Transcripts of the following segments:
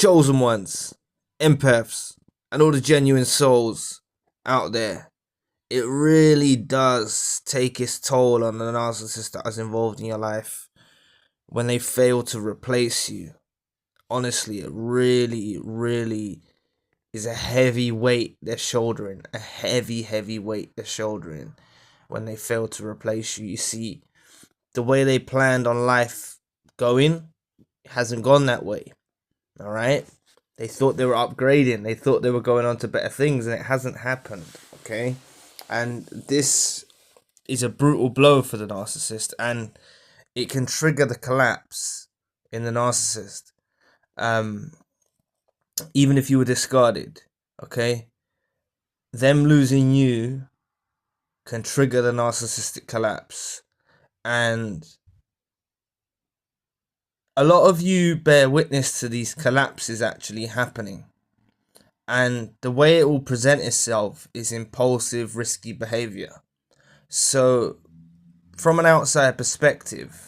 chosen ones, empaths, and all the genuine souls out there, it really does take its toll on the narcissist that is involved in your life when they fail to replace you. Honestly, it really is a heavy weight they're shouldering. A heavy weight they're shouldering when they fail to replace you. You see, the way they planned on life going hasn't gone that way. Alright? They thought they were upgrading. They thought they were going on to better things, and it hasn't happened. Okay? And this is a brutal blow for the narcissist, and it can trigger the collapse in the narcissist. Even if you were discarded, okay? Them losing you can trigger the narcissistic collapse. And a lot of you bear witness to these collapses actually happening. And the way it will present itself is impulsive, risky behavior. So, from an outside perspective,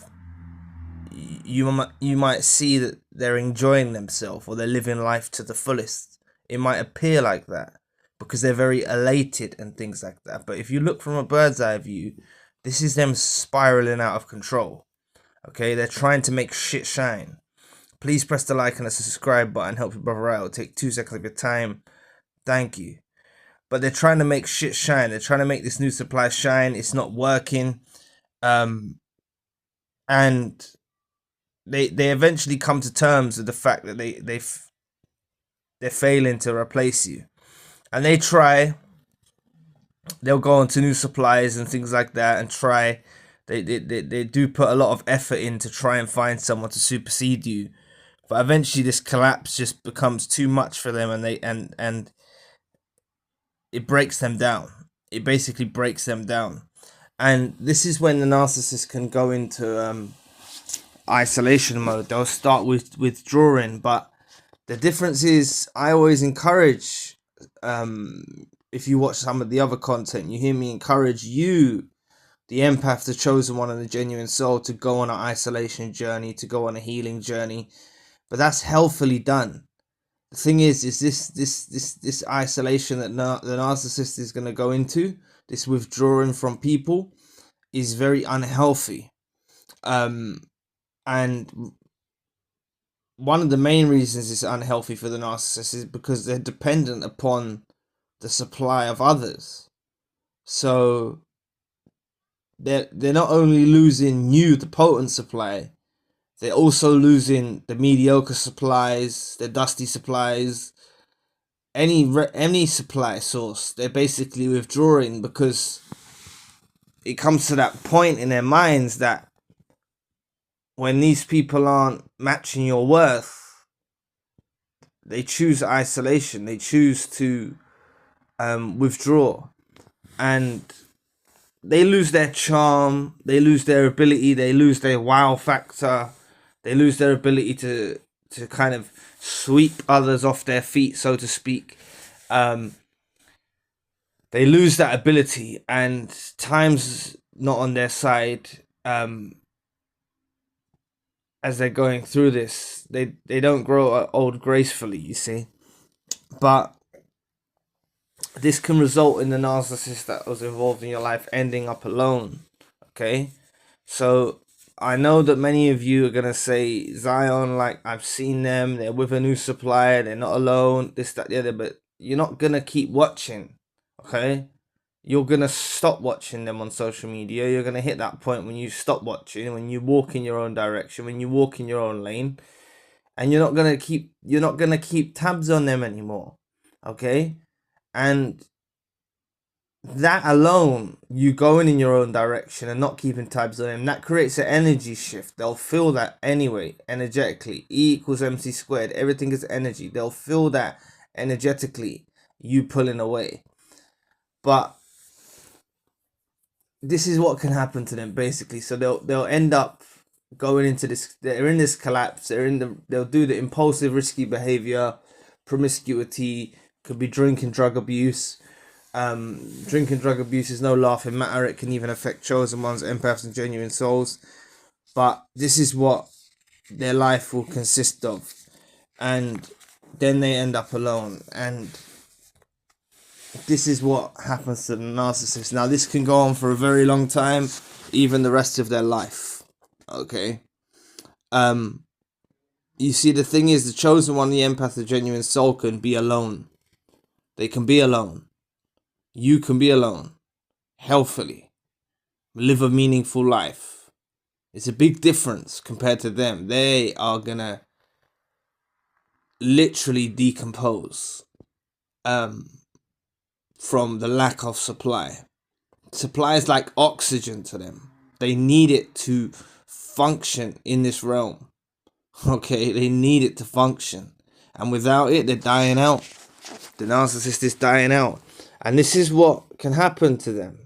you might see that they're enjoying themselves or they're living life to the fullest. It might appear like that because they're very elated and things like that. But if you look from a bird's eye view, this is them spiraling out of control. Okay, they're trying to make shit shine. Please press the like and the subscribe button. Help your brother out. It'll take 2 seconds of your time. Thank you. But they're trying to make shit shine. They're trying to make this new supply shine. It's not working. And they eventually come to terms with the fact that they're failing to replace you. And they'll go on to new supplies and things like that and try. They do put a lot of effort in to try and find someone to supersede you. But eventually this collapse just becomes too much for them, and it breaks them down. It basically breaks them down. And this is when the narcissist can go into isolation mode. They'll start with withdrawing, but the difference is I always encourage, if you watch some of the other content, you hear me encourage you, the empath, the chosen one, and the genuine soul, to go on an isolation journey, to go on a healing journey. But that's healthily done. The thing is this isolation that the narcissist is going to go into, this withdrawing from people, is very unhealthy. And one of the main reasons it's unhealthy for the narcissist is because they're dependent upon the supply of others. So they're not only losing you, the potent supply, they're also losing the mediocre supplies, the dusty supplies, any supply source. They're basically withdrawing because it comes to that point in their minds that when these people aren't matching your worth, they choose isolation. They choose to withdraw, and they lose their charm. They lose their ability. They lose their wow factor. They lose their ability to kind of sweep others off their feet, so to speak. They lose that ability, and time's not on their side. As they're going through this, they don't grow old gracefully, you see. But this can result in the narcissist that was involved in your life ending up alone. Okay, so I know that many of you are gonna say, Zion, like, I've seen them, they're with a new supplier, they're not alone, this, that, the other. But you're not gonna keep watching. Okay, you're gonna stop watching them on social media. You're gonna hit that point when you stop watching, when you walk in your own direction, when you walk in your own lane, and you're not gonna keep tabs on them anymore. Okay, and that alone, you going in your own direction and not keeping tabs on them, that creates an energy shift. They'll feel that anyway, energetically. E equals MC squared. Everything is energy. They'll feel that energetically, you pulling away. But this is what can happen to them, basically. So they'll end up going into this. They're in this collapse. They'll do the impulsive, risky behavior, promiscuity. Could be drinking, drug abuse. Drinking, drug abuse is no laughing matter. It can even affect chosen ones, empaths, and genuine souls. But this is what their life will consist of, and then they end up alone. And this is what happens to the narcissist. Now, this can go on for a very long time, even the rest of their life. Okay. You see, the thing is, the chosen one, the empath, the genuine soul can be alone. They can be alone. You can be alone. Healthily. Live a meaningful life. It's a big difference compared to them. They are gonna literally decompose from the lack of supply. Supply is like oxygen to them. They need it to function in this realm. Okay, they need it to function. And without it, they're dying out. The narcissist is dying out. And this is what can happen to them.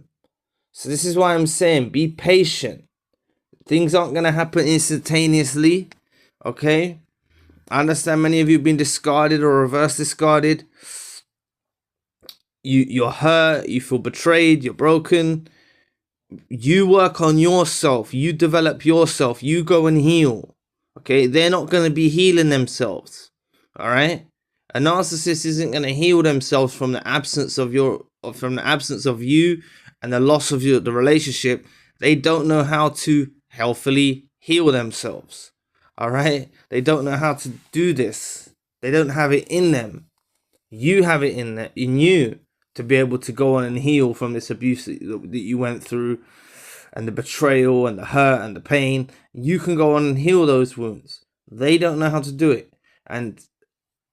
So this is why I'm saying, be patient. Things aren't going to happen instantaneously. Okay? I understand many of you have been discarded or reverse discarded. You're hurt. You feel betrayed. You're broken. You work on yourself. You develop yourself. You go and heal. Okay? They're not going to be healing themselves. All right? A narcissist isn't going to heal themselves from the absence of you and the loss of the relationship. They don't know how to healthily heal themselves. All right? They don't know how to do this. They don't have it in them. You have it in you to be able to go on and heal from this abuse that you went through, and the betrayal and the hurt and the pain. You can go on and heal those wounds. They don't know how to do it. And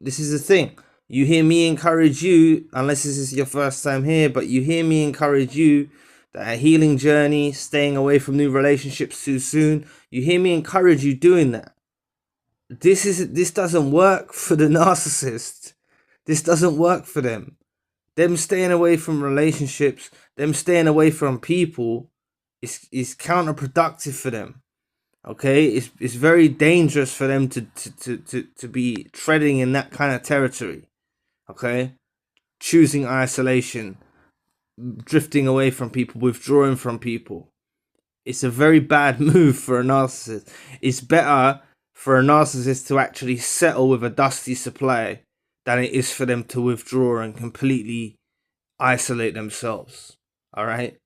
this is the thing. You hear me encourage you, unless this is your first time here, but you hear me encourage you that a healing journey, staying away from new relationships too soon, you hear me encourage you doing that. This doesn't work for the narcissist. This doesn't work for them. Them staying away from relationships, them staying away from people is counterproductive for them. Okay, it's very dangerous for them to be treading in that kind of territory. Okay, choosing isolation, drifting away from people, withdrawing from people. It's a very bad move for a narcissist. It's better for a narcissist to actually settle with a dusty supply than it is for them to withdraw and completely isolate themselves. All right.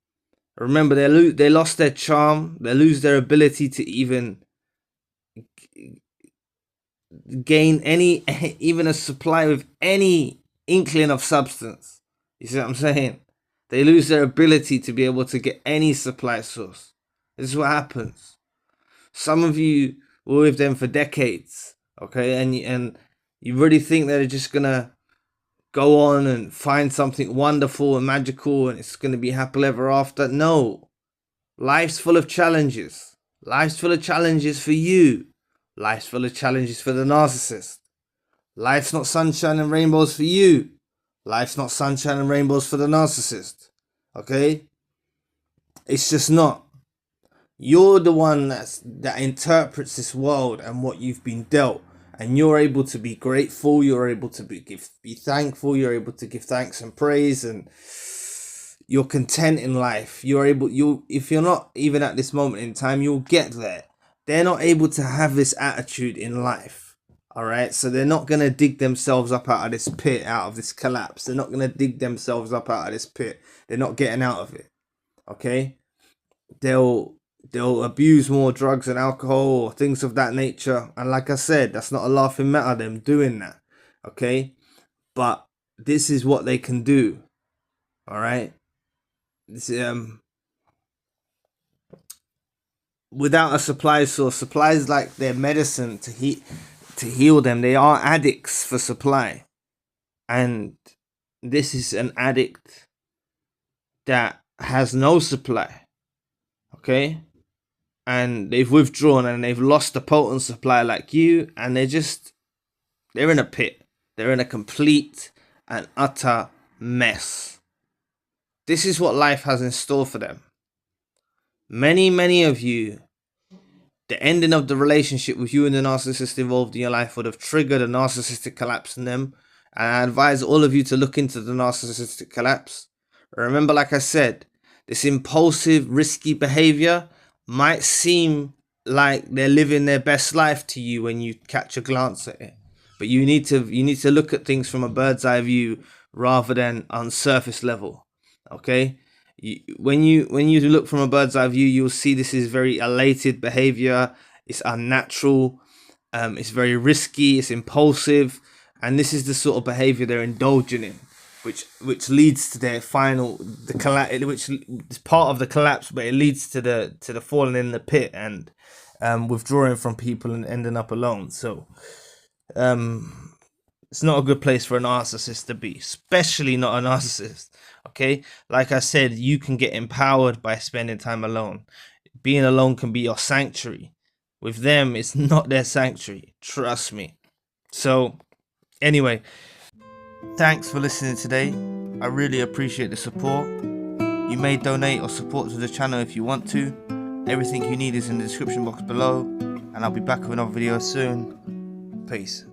Remember, they lost their charm. They lose their ability to even gain even a supply with any inkling of substance. You see what I'm saying? They lose their ability to be able to get any supply source. This is what happens. Some of you were with them for decades, okay, and you really think they're just gonna go on and find something wonderful and magical and it's going to be happily ever after. No. Life's full of challenges. Life's full of challenges for you. Life's full of challenges for the narcissist. Life's not sunshine and rainbows for you. Life's not sunshine and rainbows for the narcissist. Okay? It's just not. You're the one that interprets this world and what you've been dealt. And you're able to be grateful. You're able to be thankful. You're able to give thanks and praise, and you're content in life. If you're not even at this moment in time, you'll get there. They're not able to have this attitude in life. All right. So they're not going to dig themselves up out of this pit, out of this collapse. They're not going to dig themselves up out of this pit. They're not getting out of it. Okay. They'll abuse more drugs and alcohol or things of that nature. And like I said, that's not a laughing matter, them doing that. Okay? But this is what they can do. All right? This without a supply source, supply is like their medicine to heal them. They are addicts for supply. And this is an addict that has no supply. Okay? And they've withdrawn and they've lost a potent supply like you, and they're in a pit. They're in a complete and utter mess. This is what life has in store for them. Many of you, the ending of the relationship with you and the narcissist involved in your life would have triggered a narcissistic collapse in them. And I advise all of you to look into the narcissistic collapse. Remember, like I said, this impulsive, risky behavior might seem like they're living their best life to you when you catch a glance at it. but you need to look at things from a bird's eye view rather than on surface level. Okay, when you look from a bird's eye view, you'll see this is very elated behavior. It's unnatural. It's very risky. It's impulsive, and this is the sort of behavior they're indulging in, which leads to their which is part of the collapse, but it leads to the falling in the pit and withdrawing from people and ending up alone. So it's not a good place for a narcissist to be, especially not a narcissist. Okay, like I said, you can get empowered by spending time alone. Being alone can be your sanctuary. With them, it's not their sanctuary, trust me. So anyway, thanks for listening today. I really appreciate the support. You may donate or support to the channel if you want to. Everything you need is in the description box below, and I'll be back with another video soon. Peace.